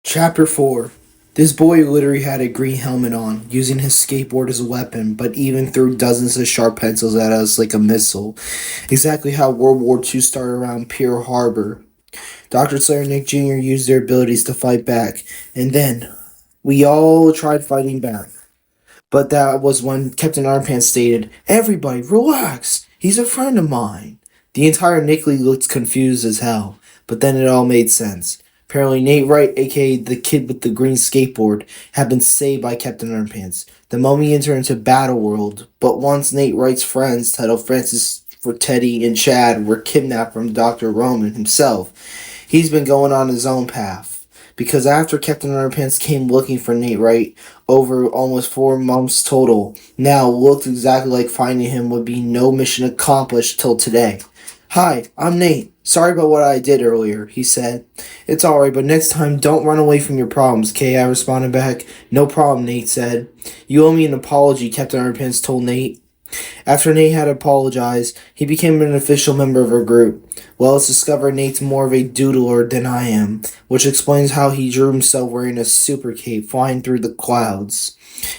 Chapter 4. This boy literally had a green helmet on, using his skateboard as a weapon, but even threw dozens of sharp pencils at us like a missile. Exactly how World War II started around Pearl Harbor. Dr. Slayer and Nick Jr. used their abilities to fight back, and then we all tried fighting back. But that was when Captain Underpants stated, "Everybody, relax. He's a friend of mine." The entire Nickley looked confused as hell, but then it all made sense. Apparently, Nate Wright, aka the kid with the green skateboard, had been saved by Captain Underpants. The moment he entered into Battle World, but once Nate Wright's friends, titled Francis for Teddy and Chad, were kidnapped from Dr. Roman himself, he's been going on his own path. Because after Captain Underpants came looking for Nate Wright, over almost 4 months total, now looked exactly like finding him would be no mission accomplished till today. "Hi, I'm Nate. Sorry about what I did earlier," he said. "It's alright, but next time don't run away from your problems, Kay," I responded back. "No problem," Nate said. "You owe me an apology," Captain Underpants told Nate. After Nate had apologized, he became an official member of our group. Well, it's discovered Nate's more of a doodler than I am, which explains how he drew himself wearing a super cape flying through the clouds.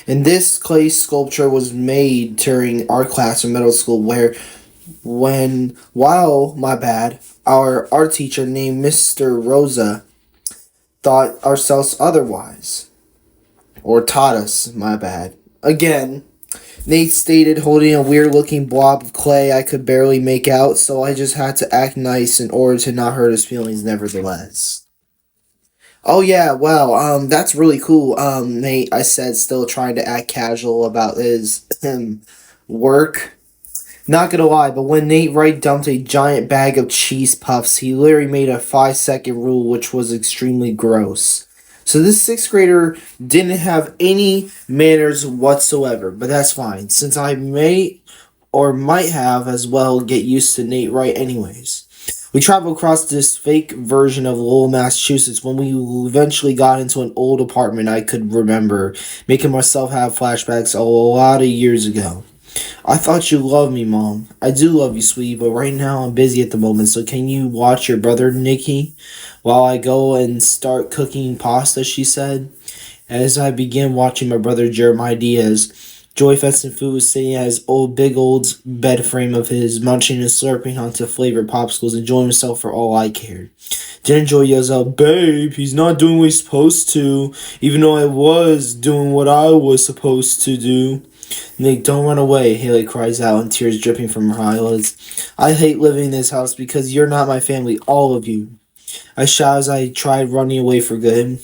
And this clay sculpture was made during art class in middle school our art teacher named Mr. Rosa thought ourselves otherwise. Or taught us, my bad. Again, Nate stated, holding a weird looking blob of clay I could barely make out, so I just had to act nice in order to not hurt his feelings nevertheless. "Oh yeah, well, that's really cool, Nate," I said, still trying to act casual about his work. Not gonna lie, but when Nate Wright dumped a giant bag of cheese puffs, he literally made a 5-second rule, which was extremely gross. So this sixth grader didn't have any manners whatsoever, but that's fine, since I may or might have as well get used to Nate Wright anyways. We traveled across this fake version of Lowell, Massachusetts when we eventually got into an old apartment I could remember, making myself have flashbacks a lot of years ago. "I thought you loved me, Mom." "I do love you, sweetie, but right now I'm busy at the moment, so can you watch your brother, Nicky, while I go and start cooking pasta," she said. As I began watching my brother Jeremiah Diaz, Joey Feston Food was sitting at his big old bed frame of his, munching and slurping onto flavored popsicles, enjoying himself for all I cared. Then Joey yells out, "Babe, he's not doing what he's supposed to, even though I was doing what I was supposed to do." "Nick, don't run away," Haley cries out, and tears dripping from her eyelids. "I hate living in this house because you're not my family, all of you," I shout as I tried running away for good.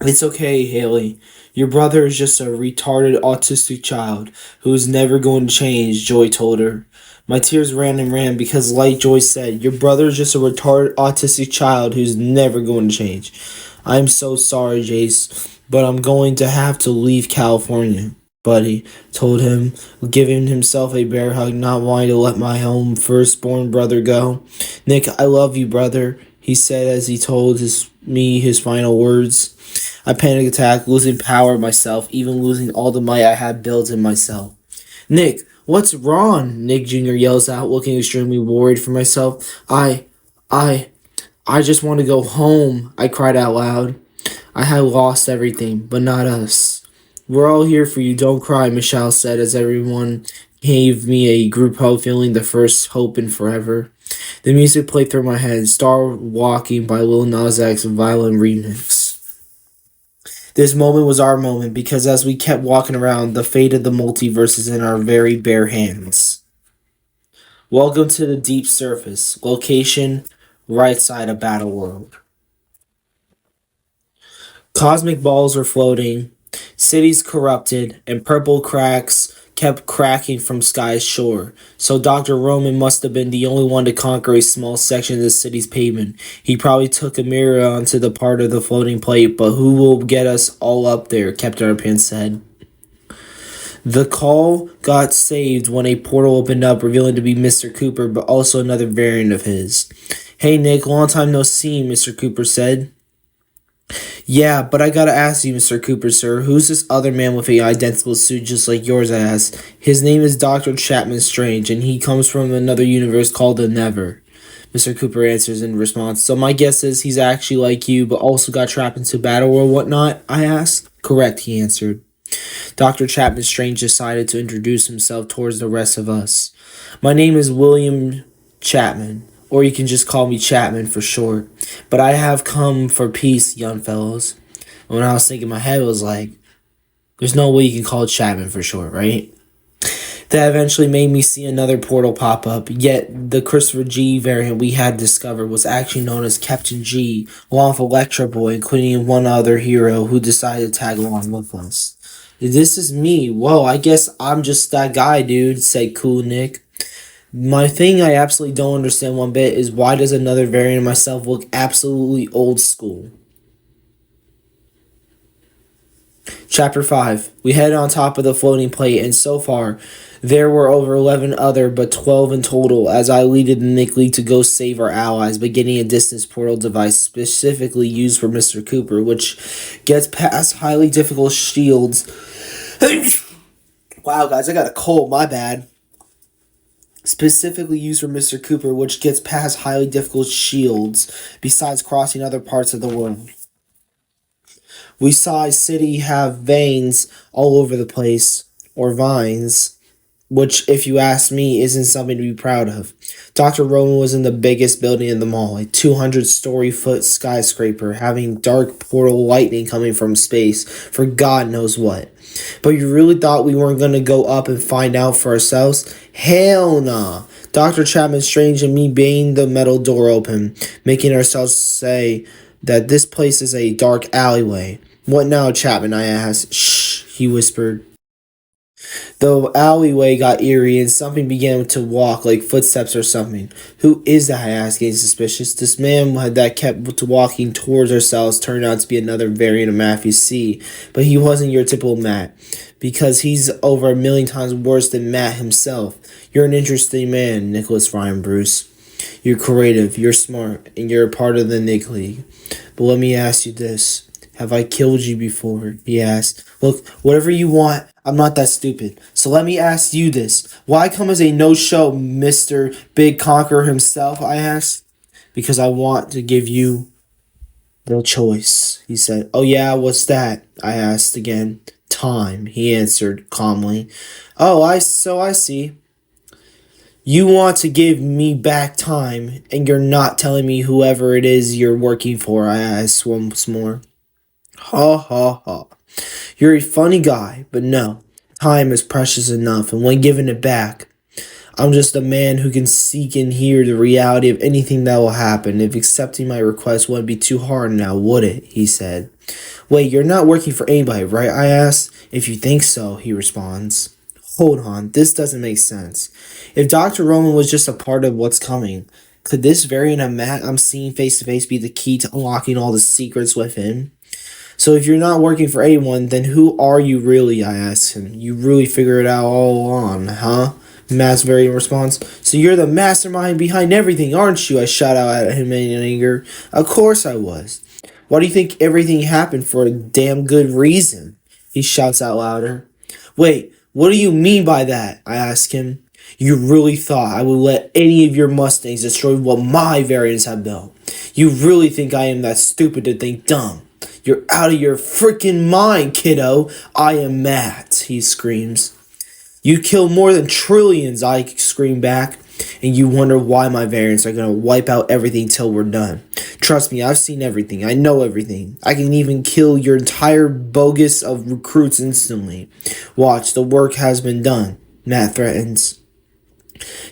"It's okay, Haley. Your brother is just a retarded autistic child who is never going to change," Joy told her. My tears ran and ran because, like Joy said, your brother is just a retarded autistic child who's never going to change. "I'm so sorry, Jace, but I'm going to have to leave California," Buddy told him, giving himself a bear hug, not wanting to let my own firstborn brother go. "Nick, I love you, brother," he said as he told me his final words. I panic attack, losing power of myself, even losing all the might I had built in myself. "Nick, what's wrong?" Nick Jr. yells out, looking extremely worried for myself. I just want to go home," I cried out loud. I had lost everything, but not us. "We're all here for you, don't cry," Michelle said as everyone gave me a group hug, feeling the first hope in forever. The music played through my head, Star Walking by Lil Nas X's violin remix. This moment was our moment because as we kept walking around, the fate of the multiverse is in our very bare hands. Welcome to the deep surface. Location, right side of Battle World. Cosmic balls were floating, cities corrupted, and purple cracks kept cracking from sky's shore. So Dr. Roman must have been the only one to conquer a small section of the city's pavement. He probably took a mirror onto the part of the floating plate, but who will get us all up there, Captain Underpants said. The call got saved when a portal opened up, revealing to be Mr. Cooper, but also another variant of his. "Hey Nick, long time no see," Mr. Cooper said. "Yeah, but I gotta ask you, Mr. Cooper, sir, who's this other man with a identical suit just like yours?" I asked. "His name is Dr. Chapman Strange, and he comes from another universe called the Never." Mr. Cooper answers in response. So my guess is he's actually like you, but also got trapped into battle or whatnot, I asked. Correct, he answered. Dr. Chapman Strange decided to introduce himself towards the rest of us. My name is William Chapman, or you can just call me Chapman for short. But I have come for peace, young fellows. When I was thinking in my head, it was like, there's no way you can call it Chapman for short, right? That eventually made me see another portal pop up, yet the Christopher G variant we had discovered was actually known as Captain G, along with Electro Boy, including one other hero who decided to tag along with us. This is me. Whoa, I guess I'm just that guy, dude, said Cool Nick. My thing I absolutely don't understand one bit is why does another variant of myself look absolutely old school? Chapter 5. We head on top of the floating plate, and so far, there were over 11 other, but 12 in total, as I leaded the Nick League to go save our allies by getting a distance portal device specifically used for Mr. Cooper, which gets past highly difficult shields. Wow, guys, I got a cold, my bad. Specifically used for Mr. Cooper, which gets past highly difficult shields, besides crossing other parts of the world. We saw a city have veins all over the place, or vines, which, if you ask me, isn't something to be proud of. Dr. Roman was in the biggest building in the mall, a 200-story-foot skyscraper, having dark portal lightning coming from space for God knows what. But you really thought we weren't going to go up and find out for ourselves? Hell nah. Dr. Chapman Strange and me banged the metal door open, making ourselves say that this place is a dark alleyway. What now, Chapman? I asked. Shh, he whispered. The alleyway got eerie and something began to walk like footsteps or something. Who is that? I asked, getting suspicious. This man that kept walking towards ourselves turned out to be another variant of Matthew C. But he wasn't your typical Matt, because he's over a million times worse than Matt himself. You're an interesting man, Nicholas Ryan Bruce. You're creative, you're smart, and you're a part of the Nick League. But let me ask you this. Have I killed you before? He asked. Look, whatever you want, I'm not that stupid. So let me ask you this. Why come as a no-show, Mr. Big Conqueror himself? I asked. Because I want to give you the choice, he said. Oh yeah, what's that? I asked again. Time, he answered calmly. Oh, I see. You want to give me back time, and you're not telling me whoever it is you're working for, I asked once more. Ha ha ha. You're a funny guy, but no. Time is precious enough, and when given it back, I'm just a man who can seek and hear the reality of anything that will happen. If accepting my request wouldn't be too hard now, would it? He said. Wait, you're not working for anybody, right? I asked. If you think so, he responds. Hold on, this doesn't make sense. If Dr. Roman was just a part of what's coming, could this variant of Matt I'm seeing face to face be the key to unlocking all the secrets within? So if you're not working for anyone, then who are you really? I asked him. You really figured it out all along, huh? Matt's variant response. So you're the mastermind behind everything, aren't you? I shot out at him in anger. Of course I was. Why do you think everything happened for a damn good reason? He shouts out louder. Wait, what do you mean by that? I ask him. You really thought I would let any of your Mustangs destroy what my variants have built? You really think I am that stupid to think dumb? You're out of your freaking mind, kiddo. I am Matt, he screams. You kill more than trillions, I scream back. And you wonder why my variants are going to wipe out everything till we're done. Trust me, I've seen everything. I know everything. I can even kill your entire bogus of recruits instantly. Watch, the work has been done, Matt threatens.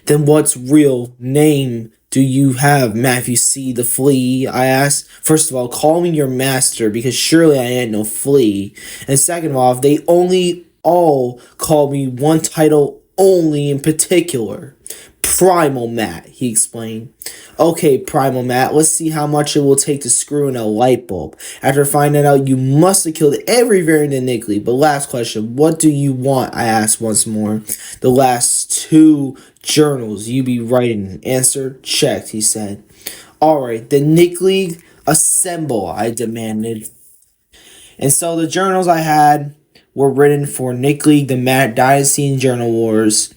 Then what's real name do you have, Matthew C. the Flea? I asked. First of all, call me your master, because surely I ain't no flea. And second of all, if they only all call me one title only in particular. Primal Matt, he explained. Okay, Primal Matt, let's see how much it will take to screw in a light bulb. After finding out you must have killed every variant in Nick League. But last question, what do you want? I asked once more. The last 2 journals you be writing. Answer, checked, he said. Alright, the Nick League, assemble, I demanded. And so the journals I had were written for Nick League, the Matt Dynasty, and Journal Wars.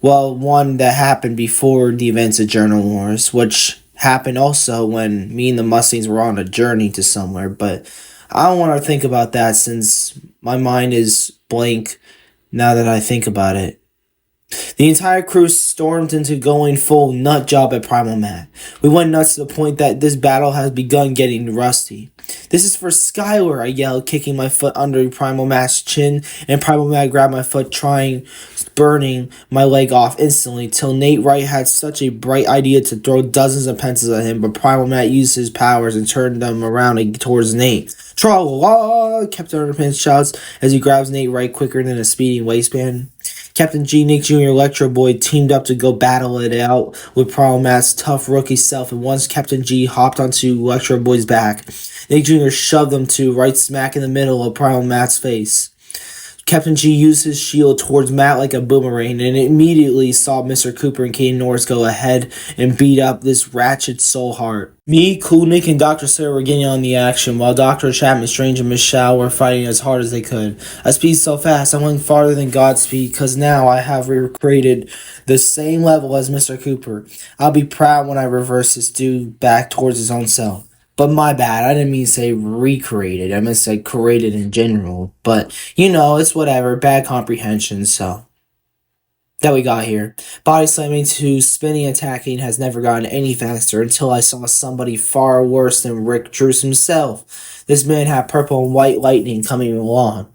Well, one that happened before the events of Journal Wars, which happened also when me and the Mustangs were on a journey to somewhere, but I don't want to think about that since my mind is blank now that I think about it. The entire crew stormed into going full nut job at Primal Matt. We went nuts to the point that this battle has begun getting rusty. This is for Skylar, I yelled, kicking my foot under Primal Matt's chin, and Primal Matt grabbed my foot, burning my leg off instantly, till Nate Wright had such a bright idea to throw dozens of pencils at him, but Primal Matt used his powers and turned them around towards Nate. Tra-la-la! Captain Underpants shouts as he grabs Nate Wright quicker than a speeding waistband. Captain G, Nick Jr., Electro Boy teamed up to go battle it out with Primal Matt's tough rookie self, and once Captain G hopped onto Electro Boy's back, Nick Jr. shoved him to right smack in the middle of Primal Matt's face. Captain G used his shield towards Matt like a boomerang and immediately saw Mr. Cooper and Kane Norris go ahead and beat up this ratchet soul heart. Me, Cool Nick, and Dr. Sarah were getting on the action, while Dr. Chapman, Strange, and Miss Shaw were fighting as hard as they could. I speed so fast, I went farther than Godspeed, because now I have recreated the same level as Mr. Cooper. I'll be proud when I reverse this dude back towards his own self. But my bad, I didn't mean to say recreated, I meant to say created in general. But, it's whatever, bad comprehension, so. That we got here. Body slamming to spinning attacking has never gotten any faster until I saw somebody far worse than Rick Drews himself. This man had purple and white lightning coming along,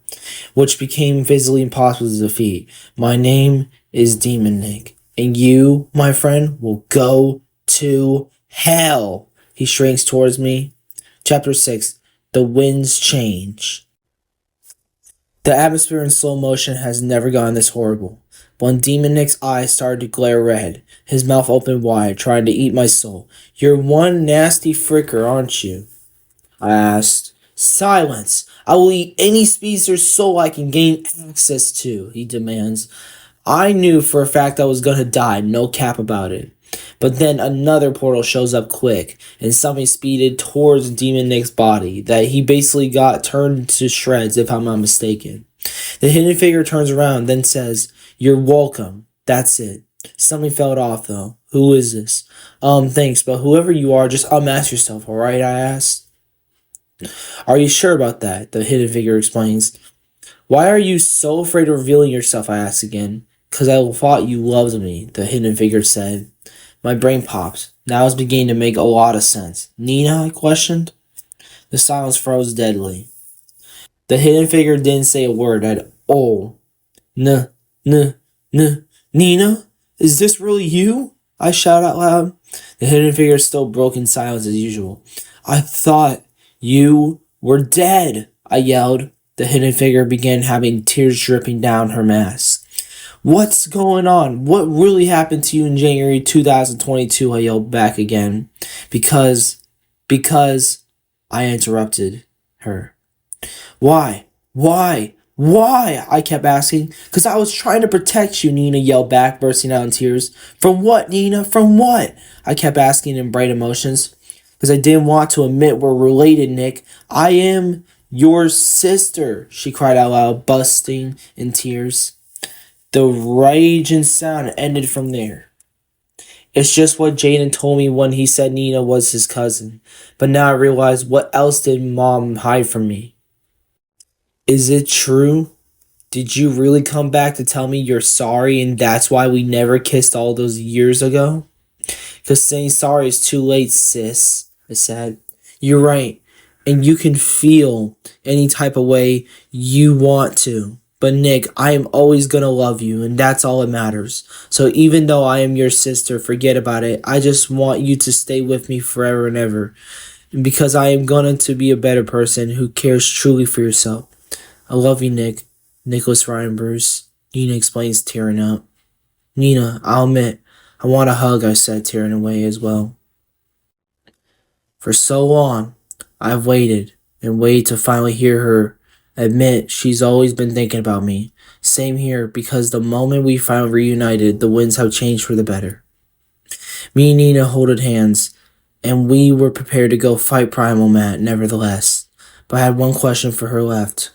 which became physically impossible to defeat. My name is Demon Nick, and you, my friend, will go to hell. He shrinks towards me. Chapter 6. The Winds Change. The atmosphere in slow motion has never gotten this horrible. When Demon Nick's eyes started to glare red, his mouth opened wide, trying to eat my soul. You're one nasty fricker, aren't you? I asked. Silence! I will eat any speedster's soul I can gain access to, he demands. I knew for a fact I was gonna die, no cap about it. But then another portal shows up quick, and something speeded towards Demon Nick's body that he basically got turned to shreds, if I'm not mistaken. The hidden figure turns around, then says, You're welcome. That's it. Something fell off, though. Who is this? Thanks, but whoever you are, just unmask yourself, alright? I asked. Are you sure about that? The hidden figure explains. Why are you so afraid of revealing yourself? I asked again. 'Cause I thought you loved me, the hidden figure said. My brain popped. Now it's beginning to make a lot of sense. Nina? I questioned. The silence froze deadly. The hidden figure didn't say a word at all. Nina? Is this really you? I shout out loud. The hidden figure still broke in silence as usual. I thought you were dead, I yelled. The hidden figure began having tears dripping down her mask. What's going on? What really happened to you in January 2022? I yelled back again. Because, I interrupted her. Why? I kept asking. 'Cause I was trying to protect you, Nina yelled back, bursting out in tears. From what, Nina? From what? I kept asking in bright emotions. 'Cause I didn't want to admit we're related, Nick. I am your sister, she cried out loud, bursting in tears. The rage and sound ended from there. It's just what Jaden told me when he said Nina was his cousin. But now I realize, what else did Mom hide from me? Is it true? Did you really come back to tell me you're sorry and that's why we never kissed all those years ago? 'Cause saying sorry is too late, sis, I said. You're right. And you can feel any type of way you want to. But Nick, I am always gonna love you, and that's all that matters. So even though I am your sister, forget about it. I just want you to stay with me forever and ever. And because I am going to be a better person who cares truly for yourself. I love you, Nick. Nicholas Ryan Bruce. Nina explains, tearing up. Nina, I'll admit, I want a hug, I said, tearing away as well. For so long, I've waited and waited to finally hear her admit she's always been thinking about me. Same here, because the moment we finally reunited, the winds have changed for the better. Me and Nina holded hands, and we were prepared to go fight Primal Matt, nevertheless. But I had one question for her left.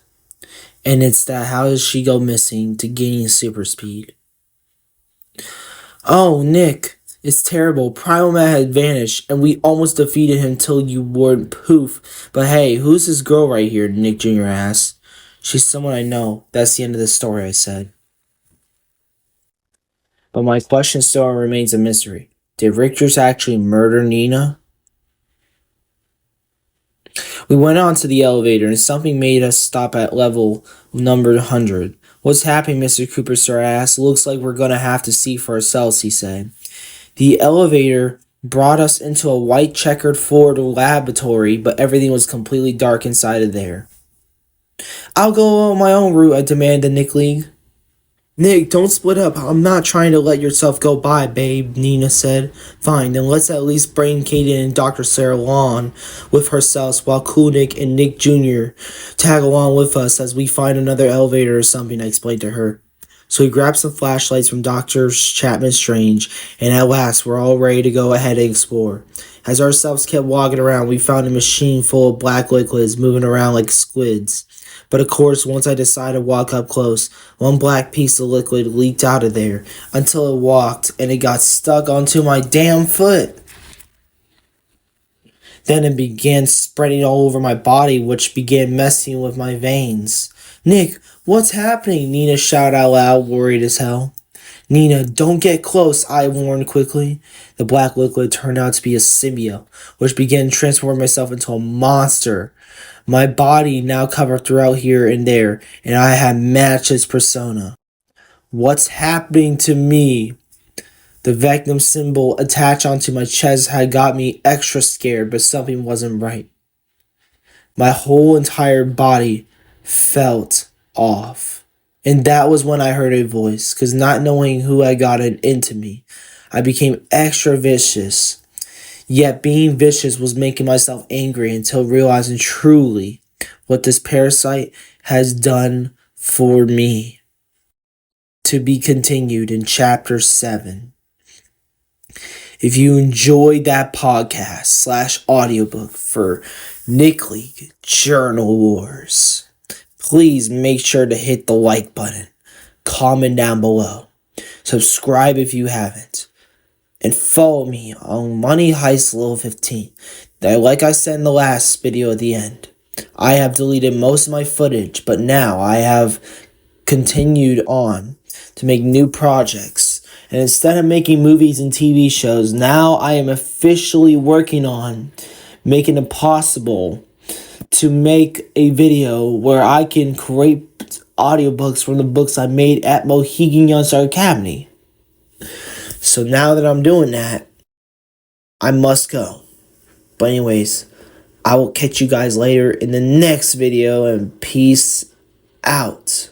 And it's that how does she go missing to gaining super speed? Oh, Nick, it's terrible. Primal Man had vanished, and we almost defeated him till you went poof. But hey, who's this girl right here? Nick Jr. asked. She's someone I know. That's the end of the story, I said. But my question still remains a mystery. Did Richards actually murder Nina? We went on to the elevator, and something made us stop at level number 100. What's happening, Mr. Cooper, sir? I asked. Looks like we're going to have to see for ourselves, he said. The elevator brought us into a white checkered floor laboratory, but everything was completely dark inside of there. I'll go on my own route, I demanded Nick League. Nick, don't split up. I'm not trying to let yourself go by, babe, Nina said. Fine, then let's at least bring Kaden and Dr. Sarah along with herself while Cool Nick and Nick Jr. tag along with us as we find another elevator or something, I explained to her. So we grabbed some flashlights from Dr. Chapman Strange, and at last we're all ready to go ahead and explore. As ourselves kept walking around, we found a machine full of black liquids moving around like squids. But of course, once I decided to walk up close, one black piece of liquid leaked out of there until it walked and it got stuck onto my damn foot. Then it began spreading all over my body, which began messing with my veins. Nick, what's happening? Nina shouted out loud, worried as hell. Nina, don't get close, I warned quickly. The black liquid turned out to be a symbiote, which began transforming myself into a monster. My body now covered throughout here and there, and I had matched its persona. What's happening to me? The Vectum symbol attached onto my chest had got me extra scared, but something wasn't right. My whole entire body felt off. And that was when I heard a voice, because not knowing who had gotten into me, I became extra vicious. Yet being vicious was making myself angry until realizing truly what this parasite has done for me. To be continued in Chapter 7. If you enjoyed that podcast / audiobook for Nick League Journal Wars, please make sure to hit the like button, comment down below, subscribe if you haven't, and follow me on Money Heist Level 15. Now, like I said in the last video at the end, I have deleted most of my footage, but now I have continued on to make new projects. And instead of making movies and TV shows, now I am officially working on making it possible to make a video where I can create audiobooks from the books I made at Mohegan Youngster Academy. So now that I'm doing that, I must go. But anyways, I will catch you guys later in the next video, and peace out.